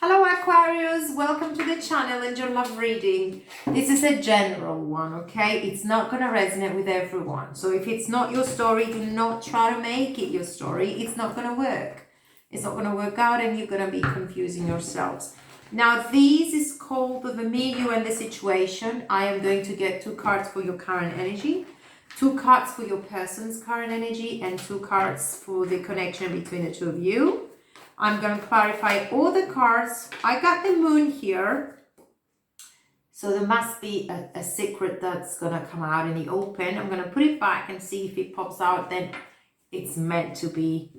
Hello Aquarius, welcome to the channel and your love reading. This is a general one, okay? It's not going to resonate with everyone. So if it's not your story, do not try to make it your story. It's not going to work. It's not going to work out and you're going to be confusing yourselves. Now this is called the me, you and the situation. I am going to get 2 cards for your current energy, 2 cards for your person's current energy, and 2 cards for the connection between the two of you. I'm going to clarify all the cards. I got the moon here. So there must be a secret that's going to come out in the open. I'm going to put it back and see if it pops out. Then it's meant to be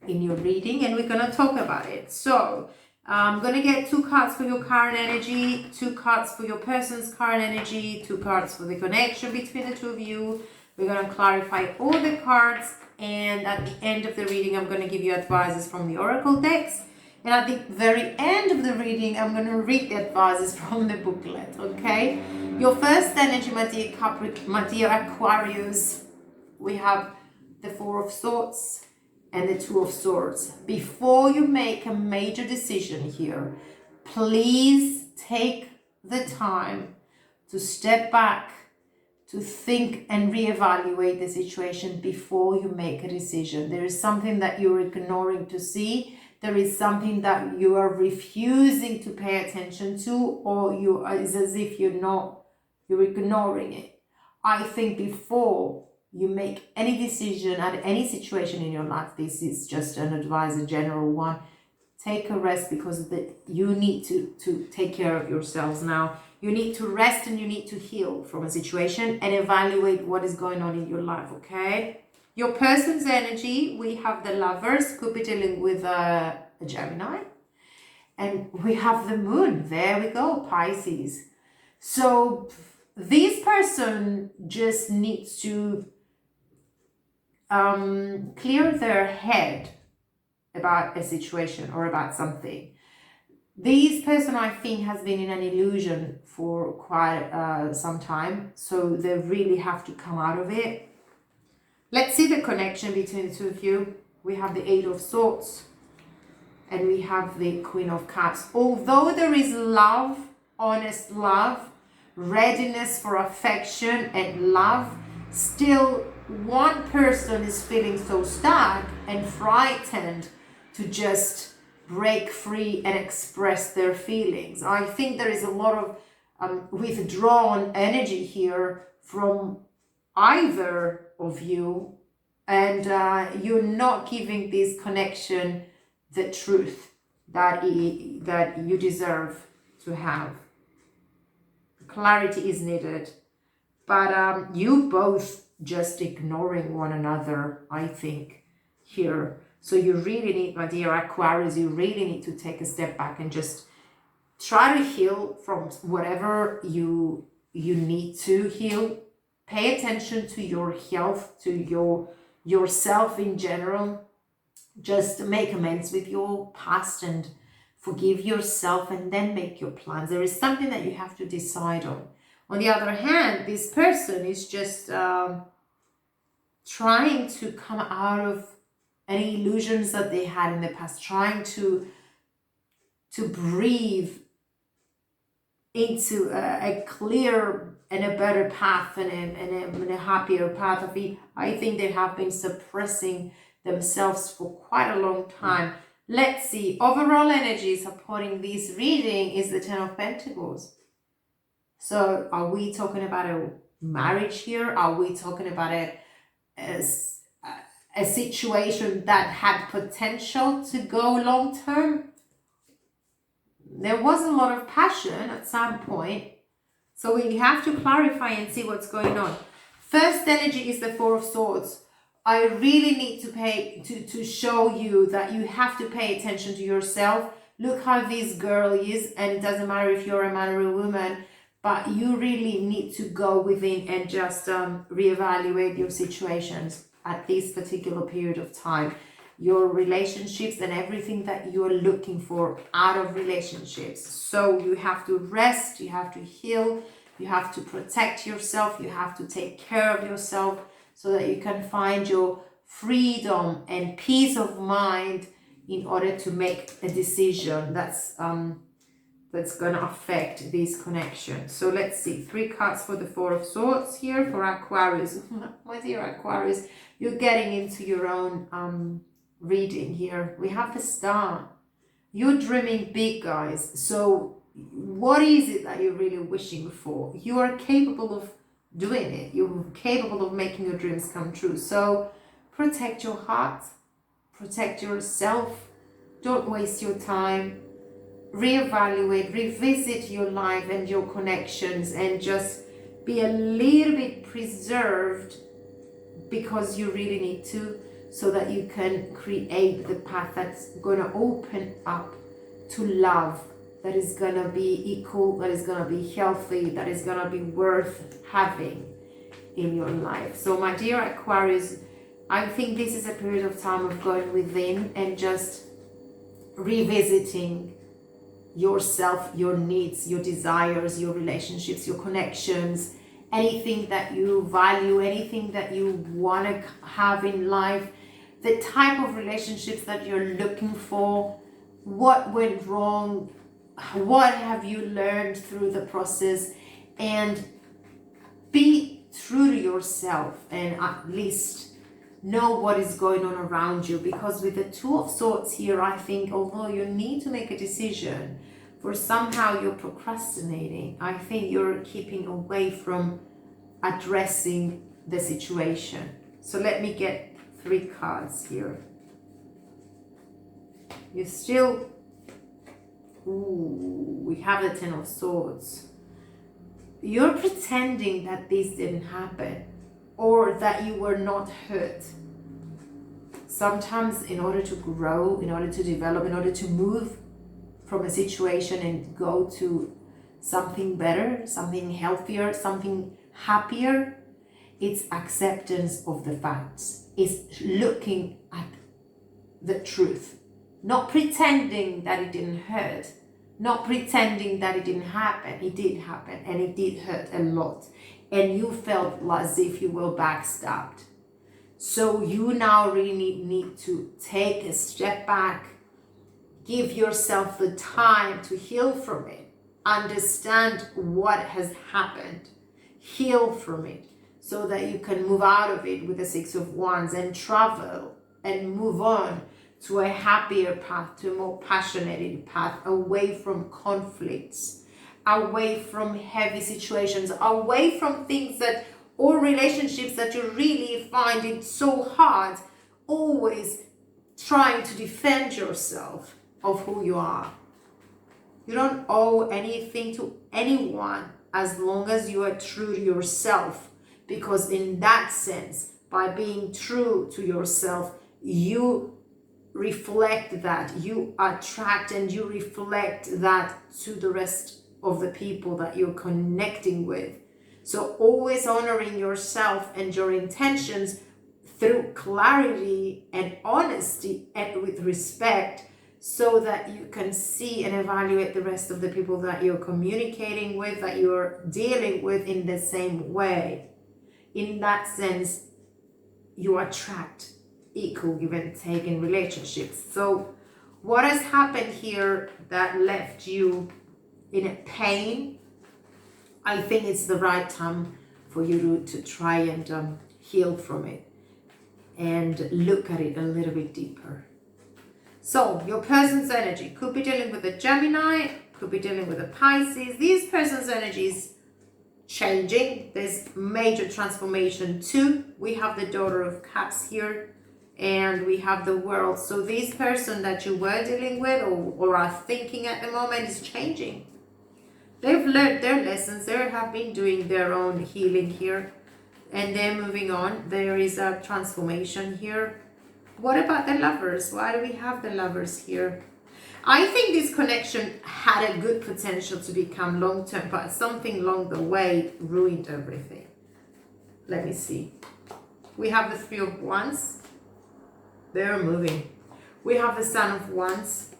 in your reading and we're going to talk about it. So I'm going to get 2 cards for your current energy, 2 cards for your person's current energy, 2 cards for the connection between the two of you. We're going to clarify all the cards. And at the end of the reading, I'm going to give you advices from the Oracle decks. And at the very end of the reading, I'm going to read the advices from the booklet, okay? Your first energy, my dear Aquarius, we have the 4 of Swords and the 2 of Swords. Before you make a major decision here, please take the time to step back, to think and reevaluate the situation before you make a decision. There is something that you're ignoring to see. There is something that you are refusing to pay attention to, or it's as if you're ignoring it. I think before you make any decision at any situation in your life, this is just an advice, a general one. Take a rest because you need to take care of yourselves now. You need to rest and you need to heal from a situation and evaluate what is going on in your life, okay? Your person's energy, we have the Lovers, could be dealing with a Gemini. And we have the Moon, there we go, Pisces. So this person just needs to clear their head about a situation or about something. This person, I think, has been in an illusion for quite some time, so they really have to come out of it. Let's see the connection between the two of you. We have the 8 of Swords and we have the Queen of Cups. Although there is love, honest love, readiness for affection and love, still one person is feeling so stuck and frightened to just break free and express their feelings. I think there is a lot of withdrawn energy here from either of you, and you're not giving this connection the truth that you deserve to have. Clarity is needed, but you both just ignoring one another, I think, here. So you really need, my dear Aquarius, you really need to take a step back and just try to heal from whatever you need to heal. Pay attention to your health, to yourself in general. Just make amends with your past and forgive yourself and then make your plans. There is something that you have to decide on. On the other hand, this person is just trying to come out of any illusions that they had in the past, trying to breathe into a clear and a better path and a happier path. I think they have been suppressing themselves for quite a long time. Let's see, overall energy supporting this reading is the 10 of Pentacles. So are we talking about a marriage here? Are we talking about a situation that had potential to go long term? There was a lot of passion at some point, so we have to clarify and see what's going on. First energy is the 4 of Swords. I really need to show you that you have to pay attention to yourself. Look how this girl is, and it doesn't matter if you're a man or a woman, but you really need to go within and just reevaluate your situations at this particular period of time, your relationships and everything that you're looking for out of relationships. So you have to rest, you have to heal, you have to protect yourself, you have to take care of yourself so that you can find your freedom and peace of mind in order to make a decision that's going to affect this connection. So let's see, 3 cards for the Four of Swords here for Aquarius. My dear Aquarius, you're getting into your own reading here. We have the Star. You're dreaming big, guys. So what is it that you're really wishing for? You are capable of doing it. You're capable of making your dreams come true. So protect your heart, protect yourself. Don't waste your time. Reevaluate, revisit your life and your connections, and just be a little bit preserved, because you really need to, so that you can create the path that's going to open up to love, that is going to be equal, that is going to be healthy, that is going to be worth having in your life. So my dear Aquarius, I think this is a period of time of going within and just revisiting yourself, your needs, your desires, your relationships, your connections, anything that you value, anything that you want to have in life, the type of relationships that you're looking for, what went wrong, what have you learned through the process, and be true to yourself, and at least know what is going on around you. Because with the Two of Swords here, I think although you need to make a decision, for somehow you're procrastinating, I think you're keeping away from addressing the situation. So let me get 3 cards here. You still, we have the Ten of Swords. You're pretending that this didn't happen, or that you were not hurt. Sometimes in order to grow, in order to develop, in order to move from a situation and go to something better, something healthier, something happier, it's acceptance of the facts. It's looking at the truth. Not pretending that it didn't hurt. Not pretending that it didn't happen. It did happen, and it did hurt a lot. And you felt as if you were backstabbed. So you now really need to take a step back, give yourself the time to heal from it, understand what has happened, heal from it, so that you can move out of it with the Six of Wands and travel and move on to a happier path, to a more passionate path, away from conflicts, away from heavy situations, away from things that, or relationships that you really find it so hard, always trying to defend yourself of who you are. You don't owe anything to anyone as long as you are true to yourself, because in that sense, by being true to yourself, you reflect that, you attract and you reflect that to the rest of the people that you're connecting with. So always honoring yourself and your intentions through clarity and honesty and with respect, so that you can see and evaluate the rest of the people that you're communicating with, that you're dealing with in the same way. In that sense, you attract equal give and take in relationships. So what has happened here that left you in a pain, I think it's the right time for you to try and heal from it and look at it a little bit deeper. So your person's energy could be dealing with a Gemini, could be dealing with a Pisces. This person's energy is changing. There's major transformation too. We have the Daughter of Cups here, and we have the World. So this person that you were dealing with or are thinking at the moment is changing. They've learned their lessons. They have been doing their own healing here, and they're moving on. There is a transformation here. What about the Lovers? Why do we have the Lovers here? I think this connection had a good potential to become long-term, but something along the way ruined everything. Let me see. We have the Three of Wands. They're moving. We have the Sun of Wands,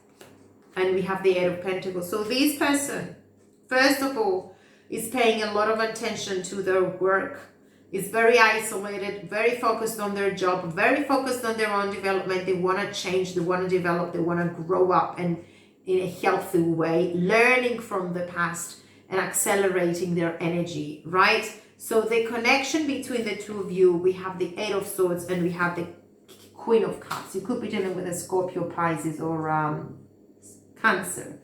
and we have the Eight of Pentacles. So this person, first of all, is paying a lot of attention to their work, is very isolated, very focused on their job, very focused on their own development. They want to change, they want to develop, they want to grow up and in a healthy way, learning from the past and accelerating their energy, right? So the connection between the two of you, we have the Eight of Swords and we have the Queen of Cups. You could be dealing with a Scorpio, Pisces, or Cancer.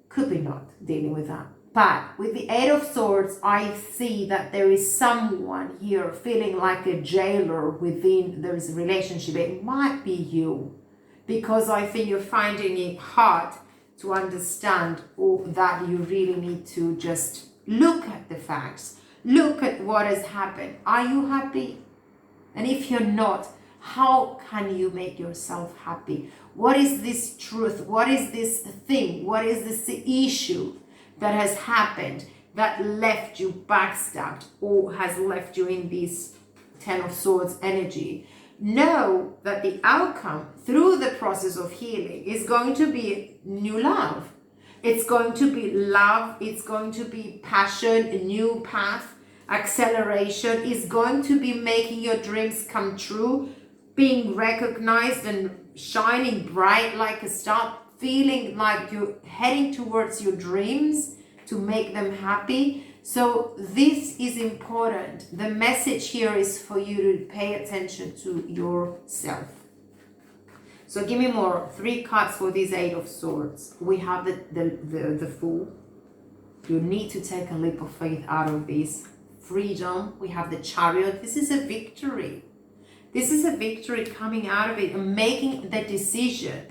Could be not dealing with that. But with the Eight of Swords, I see that there is someone here feeling like a jailer within this relationship. It might be you, because I think you're finding it hard to understand, or that you really need to just look at the facts. Look at what has happened. Are you happy? And if you're not, how can you make yourself happy? What is this truth? What is this thing? What is this issue that has happened that left you backstabbed or has left you in this Ten of Swords energy? Know that the outcome through the process of healing is going to be new love. It's going to be love. It's going to be passion, a new path, acceleration. Is going to be making your dreams come true, being recognized and shining bright like a star, feeling like you're heading towards your dreams to make them happy. So this is important. The message here is for you to pay attention to yourself. So give me more. 3 cards for this Eight of Swords. We have the Fool. You need to take a leap of faith out of this. Freedom. We have the Chariot. This is a victory. This is a victory coming out of it and making the decision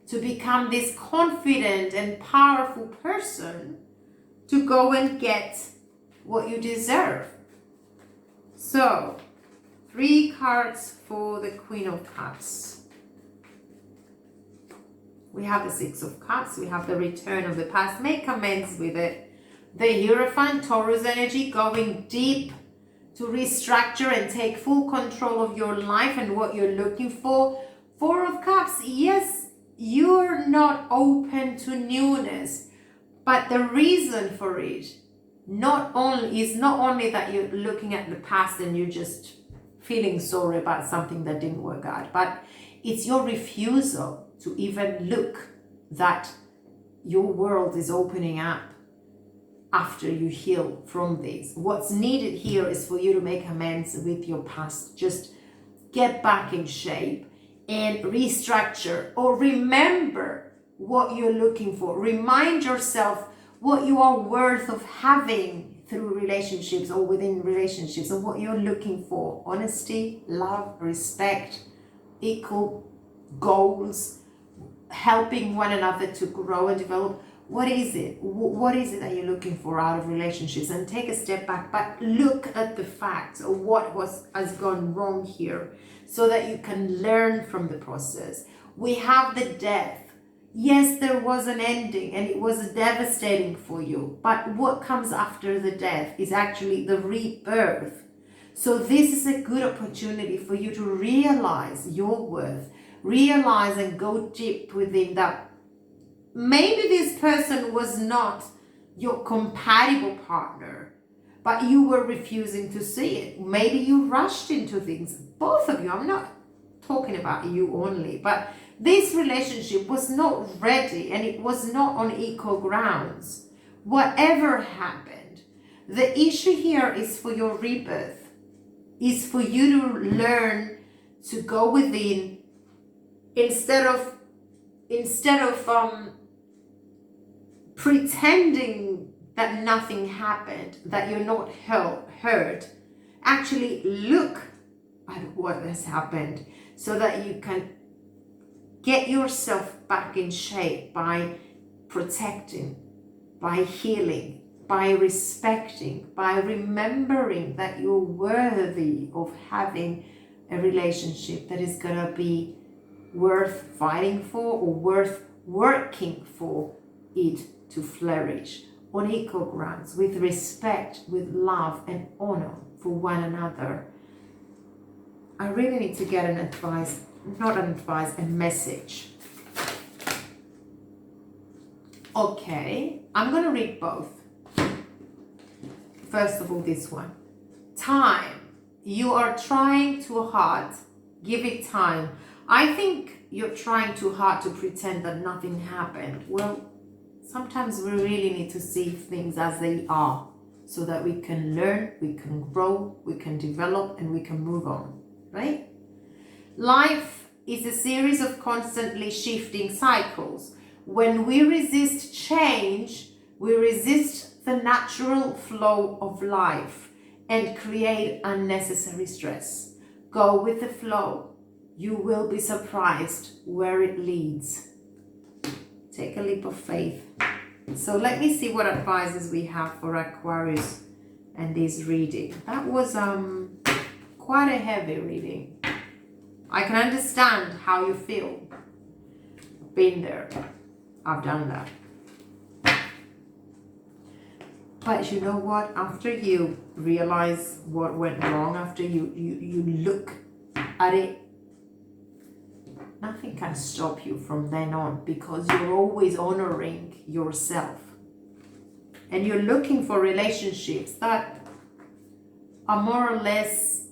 to become this confident and powerful person to go and get what you deserve. So 3 cards for the Queen of Cups. We have the Six of Cups. We have the Return of the Past. Make amends with it. The Hierophant, Taurus energy, going deep to restructure and take full control of your life and what you're looking for. 4 of Cups. Yes, you're not open to newness, but the reason for it is not only that you're looking at the past and you're just feeling sorry about something that didn't work out, but it's your refusal to even look that your world is opening up after you heal from this. What's needed here is for you to make amends with your past. Just get back in shape and restructure, or remember what you're looking for. Remind yourself what you are worth of having through relationships or within relationships, and what you're looking for. Honesty, love, respect, equal goals, helping one another to grow and develop. What is it? What is it that you're looking for out of relationships? And take a step back, but look at the facts of what has gone wrong here so that you can learn from the process. We have the Death. Yes, there was an ending and it was devastating for you, but what comes after the death is actually the rebirth. So this is a good opportunity for you to realize your worth, realize and go deep within that. Maybe this person was not your compatible partner, but you were refusing to see it. Maybe you rushed into things. Both of you, I'm not talking about you only, but this relationship was not ready and it was not on equal grounds. Whatever happened, the issue here is for your rebirth, is for you to learn to go within instead of pretending that nothing happened, that you're not hurt. Actually look at what has happened so that you can get yourself back in shape by protecting, by healing, by respecting, by remembering that you're worthy of having a relationship that is going to be worth fighting for or worth working for it to flourish on equal grounds, with respect, with love and honor for one another. I really need to get a message. Okay, I'm going to read both. First of all, this one. Time. You are trying too hard. Give it time. I think you're trying too hard to pretend that nothing happened. Well, sometimes we really need to see things as they are so that we can learn, we can grow, we can develop, and we can move on, right? Life is a series of constantly shifting cycles. When we resist change, we resist the natural flow of life and create unnecessary stress. Go with the flow. You will be surprised where it leads. Take a leap of faith. So let me see what advices we have for Aquarius and this reading. That was quite a heavy reading. I can understand how you feel. Been there. I've done that. But you know what? After you realize what went wrong, after you look at it, nothing can stop you from then on, because you're always honoring yourself. And you're looking for relationships that are more or less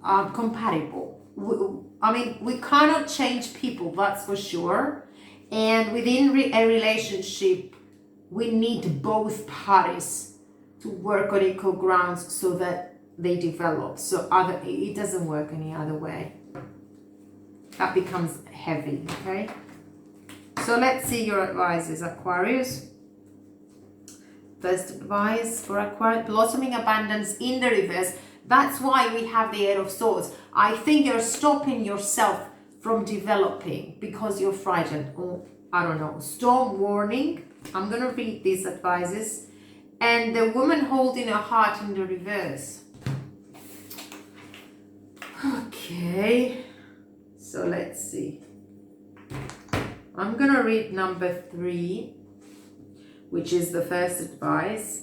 compatible. I mean, we cannot change people, that's for sure. And within a relationship, we need both parties to work on equal grounds so that they develop. So it doesn't work any other way. That becomes heavy, okay? So let's see your advices, Aquarius. First advice for Aquarius, blossoming abundance in the reverse. That's why we have the Eight of Swords. I think you're stopping yourself from developing because you're frightened. Or, I don't know, storm warning. I'm going to read these advices. And the woman holding her heart in the reverse. Okay. So let's see. I'm going to read number 3, which is the first advice.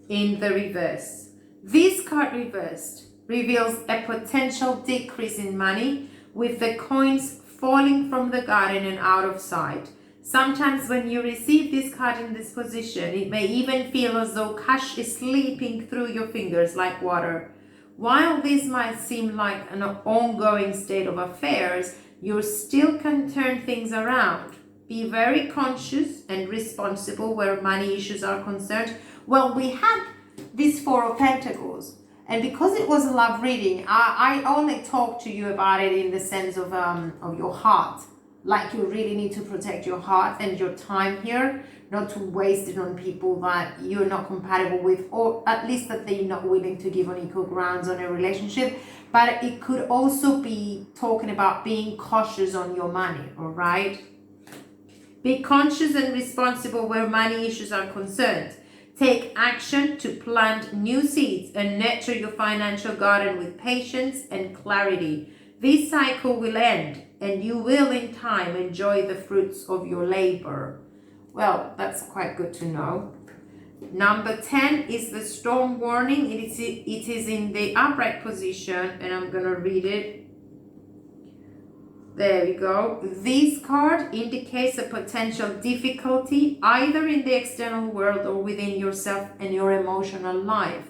In the reverse. This card reversed reveals a potential decrease in money, with the coins falling from the garden and out of sight. Sometimes when you receive this card in this position, it may even feel as though cash is slipping through your fingers like water. While this might seem like an ongoing state of affairs, you still can turn things around. Be very conscious and responsible where money issues are concerned. Well, we had this Four of Pentacles, and because it was a love reading, I only talked to you about it in the sense of your heart. Like, you really need to protect your heart and your time here, not to waste it on people that you're not compatible with, or at least that they're not willing to give on equal grounds on a relationship. But it could also be talking about being cautious on your money, all right? Be conscious and responsible where money issues are concerned. Take action to plant new seeds and nurture your financial garden with patience and clarity. This cycle will end, and you will in time enjoy the fruits of your labor. Well, that's quite good to know. Number 10 is the storm warning. It is in the upright position, and I'm going to read it. There we go. This card indicates a potential difficulty either in the external world or within yourself and your emotional life.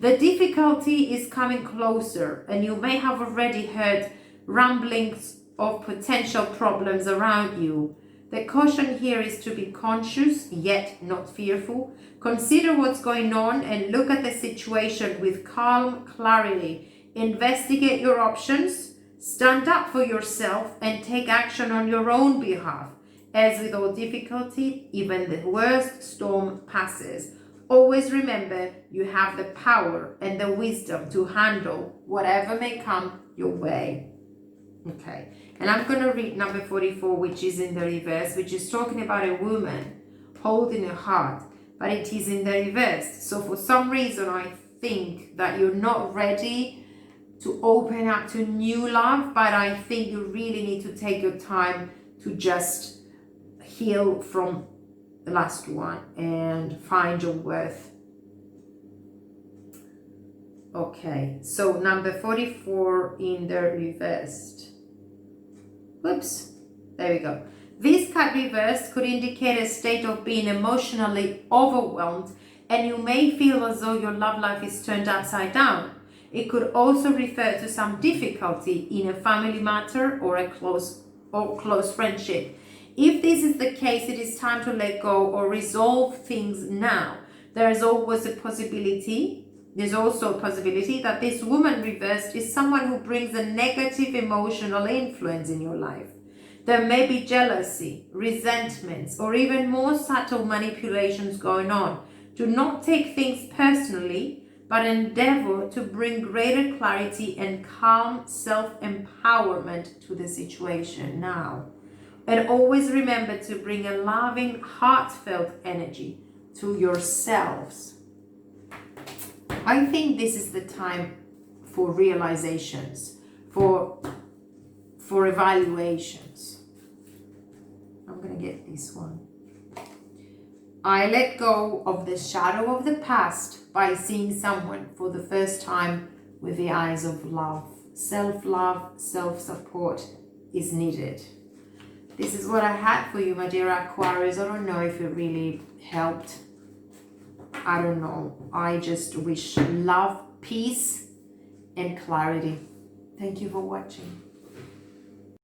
The difficulty is coming closer, and you may have already heard rumblings of potential problems around you. The caution here is to be conscious yet not fearful. Consider what's going on and look at the situation with calm clarity. Investigate your options. Stand up for yourself and take action on your own behalf. As with all difficulty, even the worst storm passes. Always remember, you have the power and the wisdom to handle whatever may come your way. Okay, and I'm going to read number 44, which is in the reverse, which is talking about a woman holding a heart, but it is in the reverse. So for some reason, I think that you're not ready to open up to new love, but I think you really need to take your time to just heal from the last one and find your worth. Okay, so number 44 in the reversed. Whoops, there we go. This card reversed could indicate a state of being emotionally overwhelmed, and you may feel as though your love life is turned upside down. It could also refer to some difficulty in a family matter or a close friendship. If this is the case, it is time to let go or resolve things now. There's also a possibility that this woman reversed is someone who brings a negative emotional influence in your life. There may be jealousy, resentments, or even more subtle manipulations going on. Do not take things personally, but endeavor to bring greater clarity and calm self-empowerment to the situation now. And always remember to bring a loving, heartfelt energy to yourselves. I think this is the time for realizations, for evaluations. I'm going to get this one. I let go of the shadow of the past by seeing someone for the first time with the eyes of love. Self-love, self-support is needed. This is what I had for you, my dear Aquarius. I don't know if it really helped. I don't know. I just wish love, peace, and clarity. Thank you for watching.